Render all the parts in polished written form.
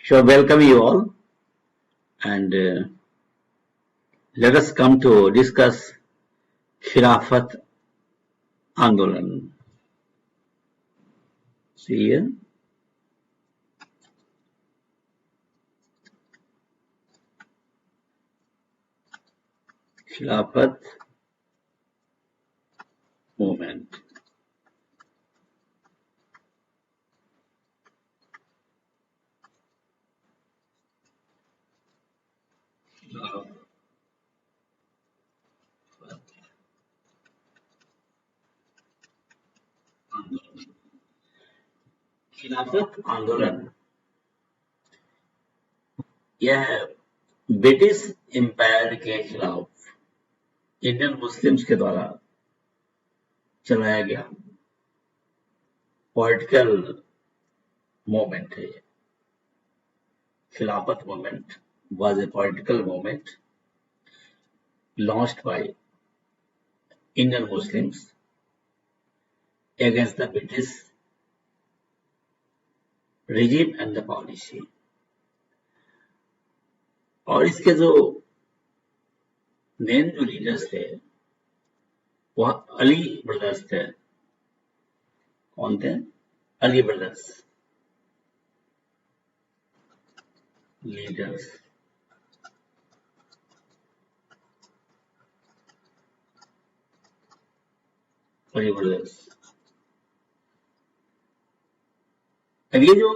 So welcome you all, and let us come to discuss Khilafat Andolan. See here. Khilafat movement. खिलाफत आंदोलन यह British empire के खिलाफ Indian Muslims के द्वारा चलाया गया पॉलिटिकल मूवमेंट है। खिलाफत movement was a political movement launched by Indian Muslims against the British regime and the policy। और इसके जो मेन जो लीडर्स थे वह अली ब्रदर्स थे। कौन थे? Ali brothers leaders. Ali brothers. अब ये जो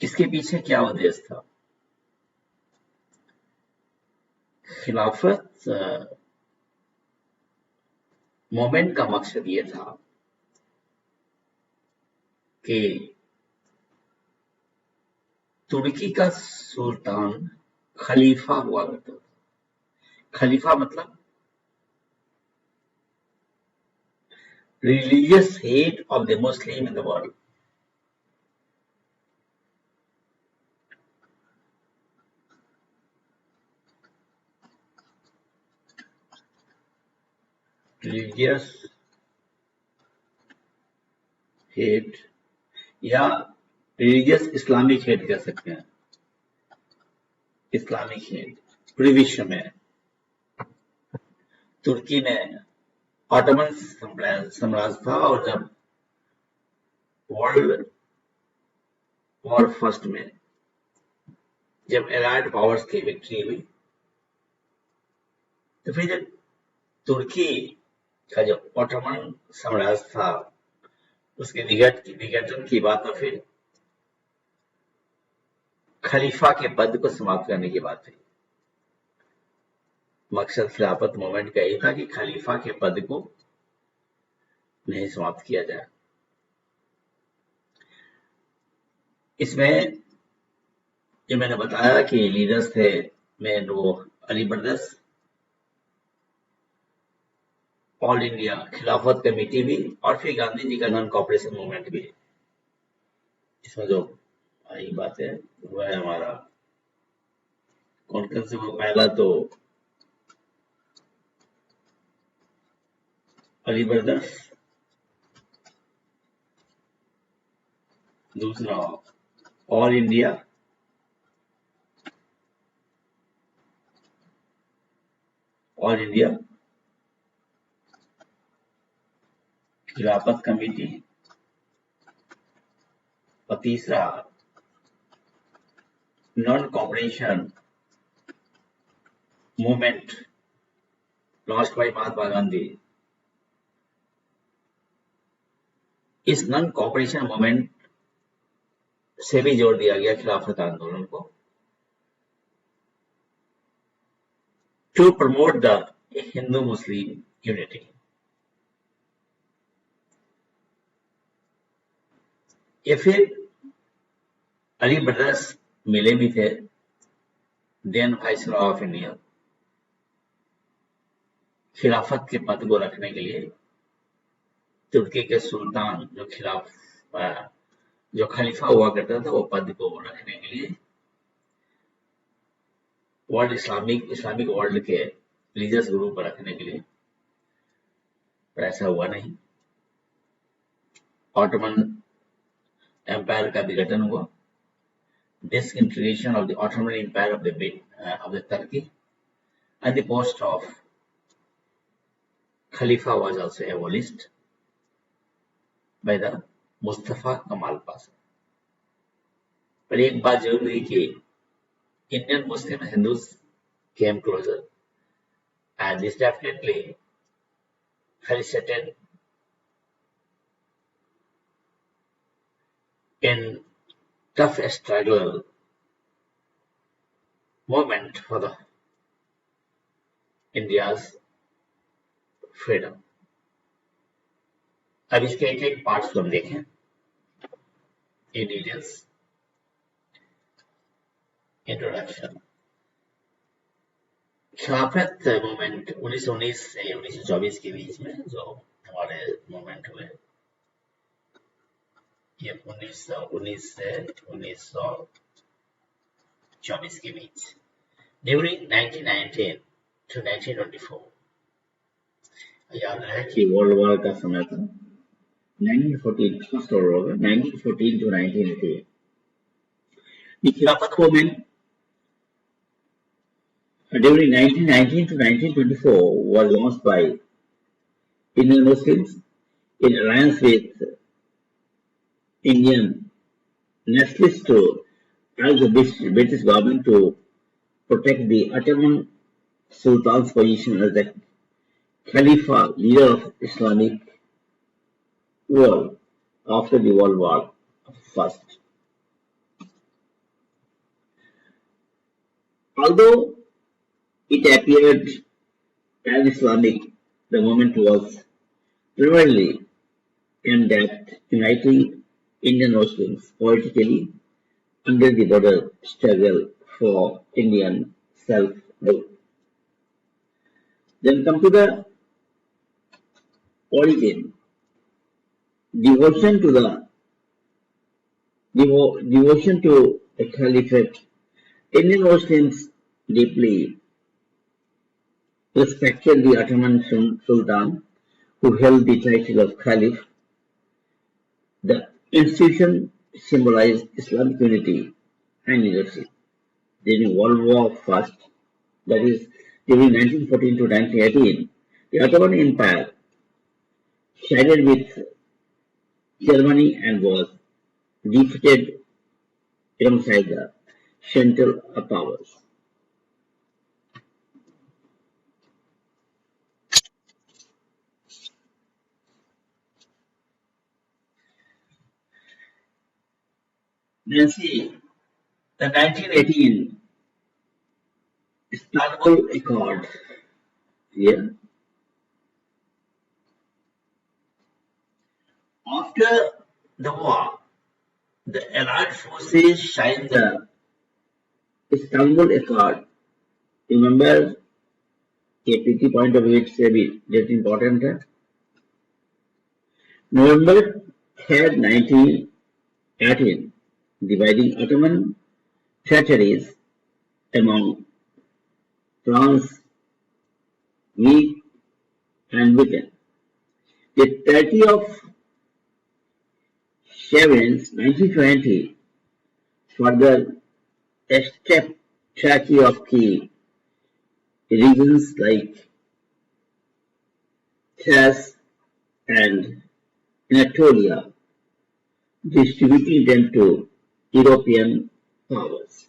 इसके पीछे क्या उद्देश्य था? खिलाफत मूवमेंट का मकसद ये था कि तुर्की का सुल्तान खलीफा हुआ करता था। खलीफा मतलब religious head of the Muslim in the world। religious head या religious इस्लामिक हेड कह सकते हैं। इस्लामिक हेड पूरे विश्व में तुर्की में ऑटोमन साम्राज्य था, और जब वर्ल्ड वॉर फर्स्ट में जब एलाइड पावर्स की विक्ट्री हुई तो फिर जब तुर्की का जो ऑटोमन साम्राज्य था उसके विघटन की बात, तो फिर खलीफा के पद को समाप्त करने की बात हुई। मकसद खिलाफत मूवमेंट का यही था कि खलीफा के पद को नहीं समाप्त किया जाए। इसमें जो मैंने बताया कि लीडर्स थे मेन वो Ali brothers, all India Khilafat committee भी, और फिर गांधी जी का नॉन कॉपरेशन मूवमेंट भी। इसमें जो आई बात है वह है हमारा कौन कौन से। वो पहला तो अली ब्रदर्स, दूसरा all India, all India Khilafat committee, और तीसरा non cooperation movement launched by Mahatma Gandhi. इस नॉन कॉपरेशन मूवमेंट से भी जोड़ दिया गया खिलाफत आंदोलन को, to promote the Hindu Muslim unity. ये फिर अली ब्रदर्स मिले भी थे देन वाइसरॉय ऑफ इंडिया, खिलाफत के पद को रखने के लिए तुर्की के सुल्तान जो खलीफा हुआ करता था वो पद को रखने के लिए वर्ल्ड इस्लामिक वर्ल्ड के रिलीजियस ग्रुप पर रखने के लिए, पर ऐसा हुआ नहीं। ऑटोमन एम्पायर का विघटन हुआ disintegration of the Ottoman Empire of the Turkey, and the post of Khalifa was also abolished by the Mustafa Kamal Pasha. पर एक बात जरूर हुई कि Indian Muslim Hindus came closer, and this definitely facilitated in tough struggle movement for the India's freedom. अब इसके एक एक पार्ट्स को हम देखें in details. Introduction. खिलाफत मूवमेंट 1919 से 1924 के बीच में जो हमारे मूवमेंट हुए, ये 1919 से 1924 के बीच. During 1919 to 1924, याद है कि वर्ल्ड वॉर का समय था. 1914 first world war, 1914 to 1918. The Khilafat movement during 1919 to 1924 was launched by Indian Muslims in alliance with Indian nationalists to urge the British government to protect the Ottoman Sultan's position as the Khalifa, leader of Islamic world after the World War First. Although it appeared pan-Islamic, the movement was primarily aimed at uniting Indian Muslims politically under the border struggle for Indian self-rule. Then come to the origin. Devotion to the Caliphate. Indian Muslims deeply respected the Ottoman Sultan, who held the title of Caliph. The institution symbolized Islamic unity and leadership. During World War I, that is, during 1914 to 1918, the Ottoman Empire sided with Germany and was defeated alongside the Central Powers. Then see the 1918 Istanbul Accord here. After the war, the Allied forces signed the Istanbul Accord. Remember, KPT point of view, it's a bit important. November 3rd, 1918, dividing Ottoman territories among France, Greece, and Britain. The Treaty of Sevres, 1920, further established Turkey of key regions like Thrace and Anatolia, distributing them to European powers.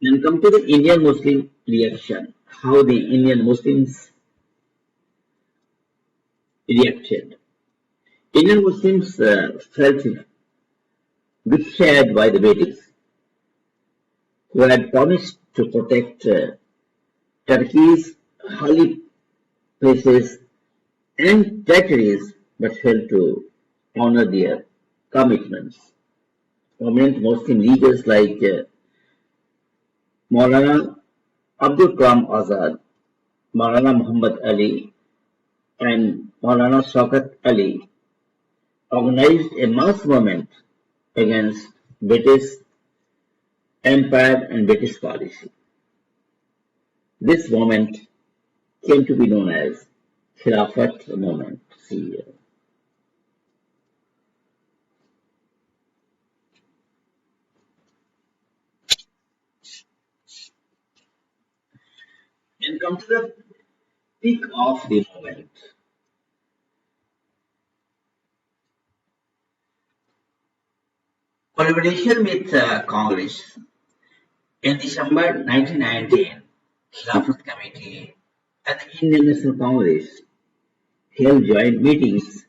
Then come to the Indian Muslim reaction, how the Indian Muslims reacted. Indian Muslims felt betrayed by the British, who had promised to protect Turkey's holy places and territories, but failed to honor their commitments. Prominent Muslim leaders like Maulana Abdul Kalam Azad, Maulana Muhammad Ali, and Maulana Shaukat Ali organized a mass movement against British Empire and British policy. This movement came to be known as Khilafat movement. See here. Then come to the peak of the movement. Collaboration with Congress. In December 1919, Khilafat Committee and the Indian National Congress held joint meetings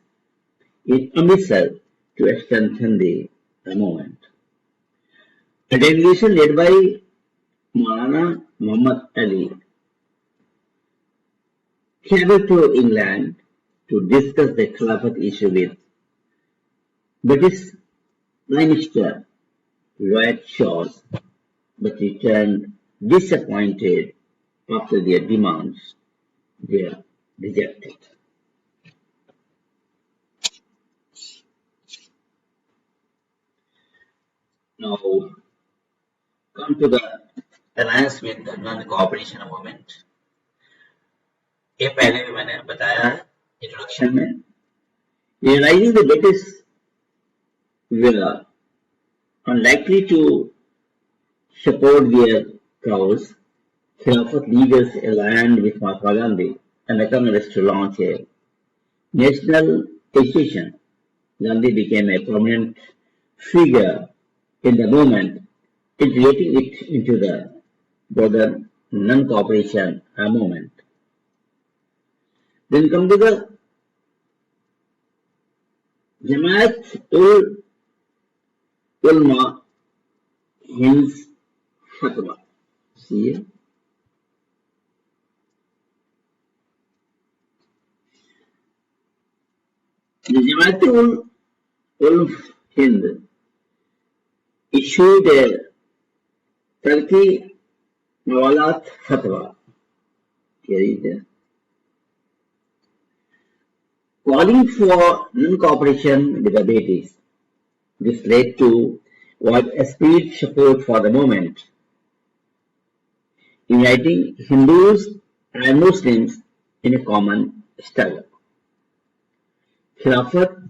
in Amritsar to strengthen the movement. A delegation led by Maulana Muhammad Ali traveled to England to discuss the Khilafat issue with British Prime Minister Lloyd George, but returned disappointed after their demands were rejected. Now, come to the alliance with the non-cooperation movement. ये पहले भी मैंने बताया है introduction में. Realizing the British were unlikely to support their cause, Khilafat leaders aligned with Mahatma Gandhi and the Congress to launch a national agitation. Gandhi became a prominent figure in the movement, integrating it into the broader non-cooperation movement. Then come to the Jamaat ul Ulma Hind's Fatwa. See here. The Jamaat ul Hind issued a Turkey Mawalat Fatwa. Here is there. Calling for non-cooperation with the British. This led to widespread support for the movement, uniting Hindus and Muslims in a common struggle. Khilafat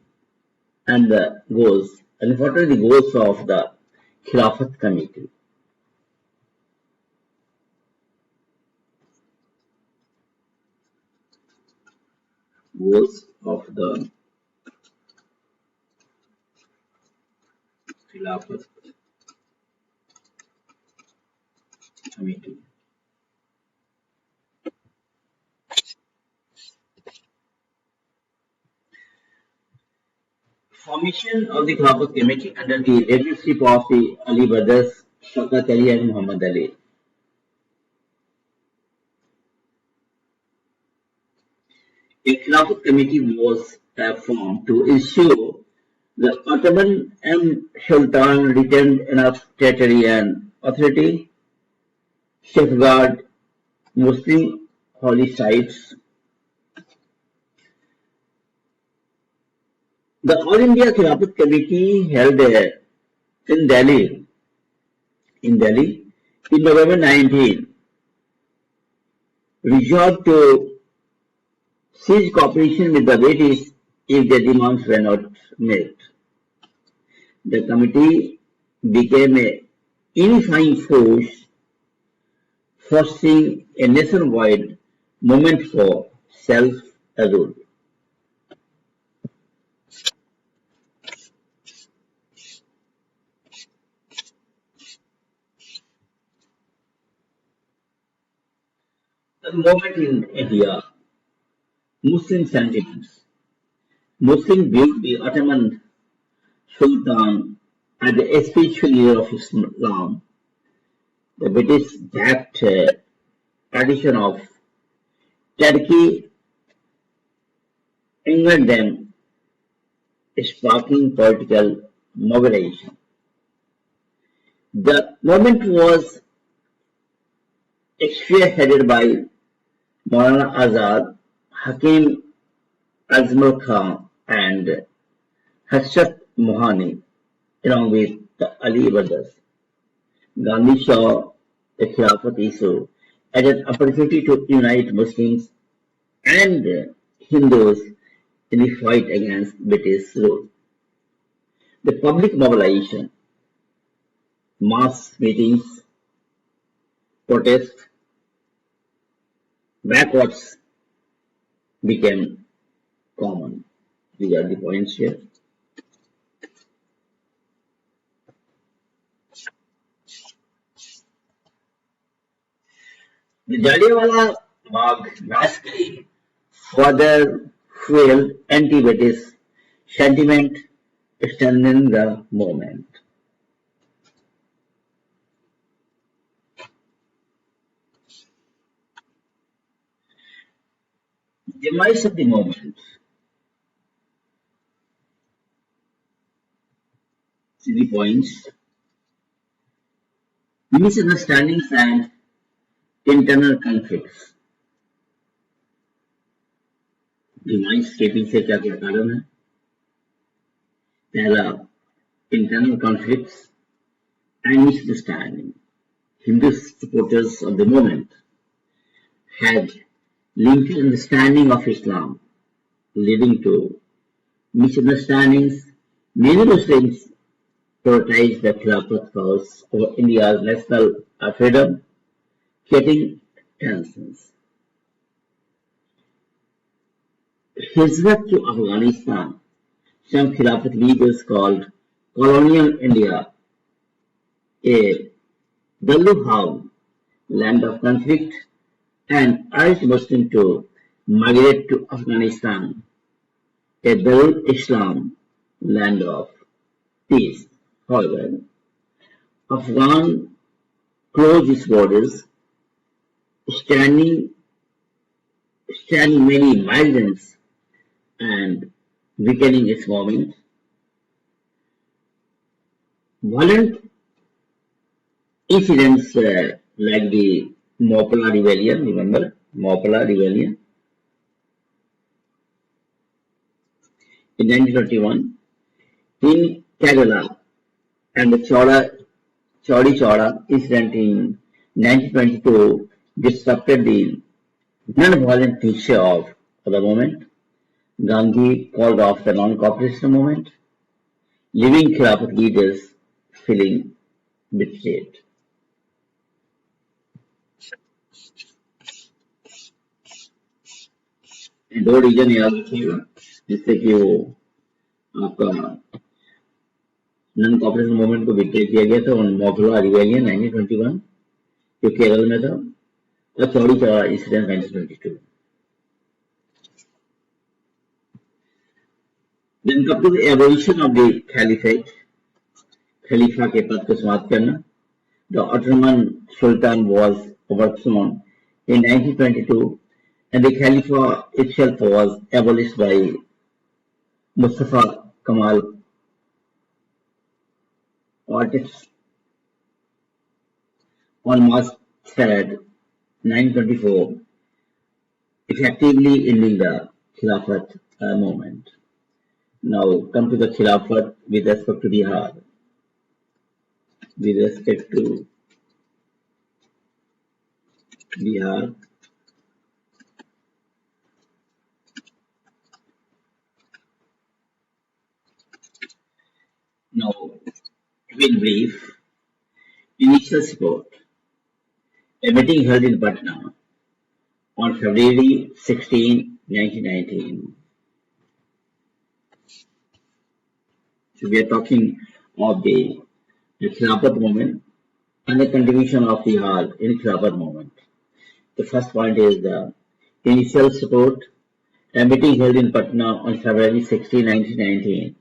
and the goals, and what are the goals of the Khilafat Committee? Goals of the Khilafat Committee. Formation of the Khilafat Committee under the leadership of the Ali brothers, Shaukat Ali and Muhammad Ali. A Khilafat Committee was formed to ensure the Ottoman Sultan retained enough territory and authority, safeguard Muslim holy sites. The All India Khilafat Committee held in Delhi in November 19 resolved to cease cooperation with the British if their demands were not met. The committee became a unifying force, fostering a nationwide movement for self-rule. The movement in India, Muslim sentiments. Muslims viewed the Ottoman Sultan as the spiritual leader of Islam. The British backed tradition of Turkey angered them, sparking political mobilization. The movement was spearheaded by Maulana Azad, Hakim Azmal Khan and Harshat Mohani, along with the Ali brothers. Gandhi saw the Khilafat issue as an opportunity to unite Muslims and Hindus in the fight against British rule. The public mobilization, mass meetings, protests, backwards became common. These are the points here. The Jallianwala Bagh massacre further fueled anti-British sentiment, strengthening the movement. Demise of the movement. See the points. Misunderstandings and internal conflicts. Device के पीछे क्या क्या कारण है? पहला, internal conflicts and misunderstanding. Hindu supporters of the movement had limited understanding of Islam, leading to misunderstandings. Many Muslims prioritized the Khilafat cause over India's national freedom, creating tensions. Hijrat to Afghanistan. Some Khilafat leaders called colonial India a Dalluhal, land of conflict, and urged Muslims to migrate to Afghanistan, a Darul Islam, land of peace. However, Afghan closed its borders, standing many migrants and weakening its movement. Violent incidents like the Mopala rebellion, remember Mopala rebellion in 1921, in Kerala, and the Chaudi Chowda incident in 1922 disrupted the non-violent nature of the movement. Gandhi called off the non-cooperation movement, leaving Khilafat leaders feeling betrayed. दो reason याद रखिएगा जिससे कि वो आपका non cooperation movement को betray किया गया था ऑन मोपला रिवेलियन 1921 जो केरल में था और चौड़ी चौड़ा incident 1922. Then come to the abolition of the Caliphate, Khalifa के पद को समाप्त करना. The Ottoman Sultan was overthrown in 1922 and the Khalifa itself was abolished by Mustafa Kemal Atatürk on March 3rd, 1924, effectively ending the Khilafat movement. Now come to the Khilafat with respect to Bihar. With respect to Bihar, now to be brief, initial support. A meeting held in Patna on February 16, 1919. So we are talking of the Khilafat movement and the contribution of Bihar in Khilafat movement. The first point is the initial support. A meeting held in Patna on February 16, 1919.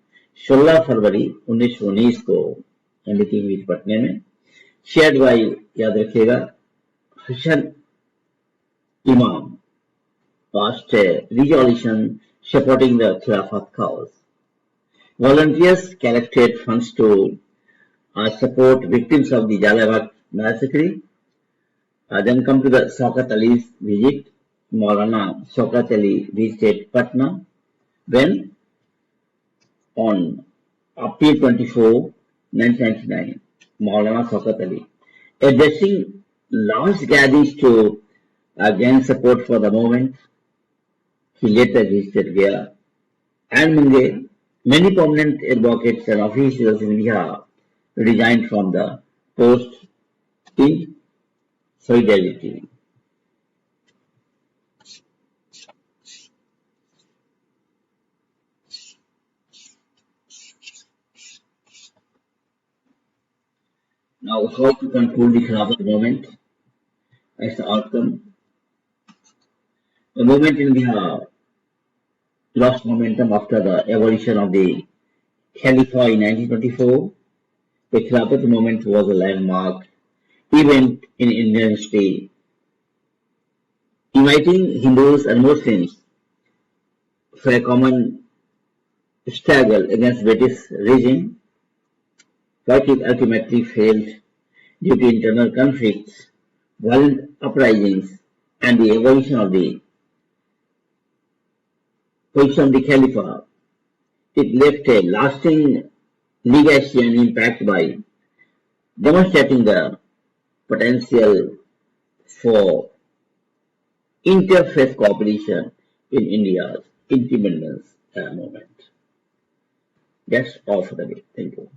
16 फरवरी 1919 को meeting हुई पटने में. Shared by, याद रखिएगा, हसन इमाम passed a resolution supporting the Khilafat cause. Volunteers collected funds to support victims of the Jallianwala massacre. Then come to the Shaukat Ali's visit. Maulana Shaukat Ali visited Patna when on April 24, 1999. Maulana Shaukat Ali addressing large gatherings to gain support for the movement. He later visited Gaya and Munger. Many prominent advocates and officials in Bihar resigned from the post in solidarity. Now, how to control the Khilafat movement as the outcome? The movement in India lost momentum after the abolition of the Khalifa in 1924. The Khilafat movement was a landmark event in Indian history, uniting Hindus and Muslims for a common struggle against British regime, but it ultimately failed due to internal conflicts, violent uprisings, and the abolition of the position of the Khalifa. It left a lasting legacy and impact by demonstrating the potential for interfaith cooperation in India's independence movement. That's all for the day. Thank you.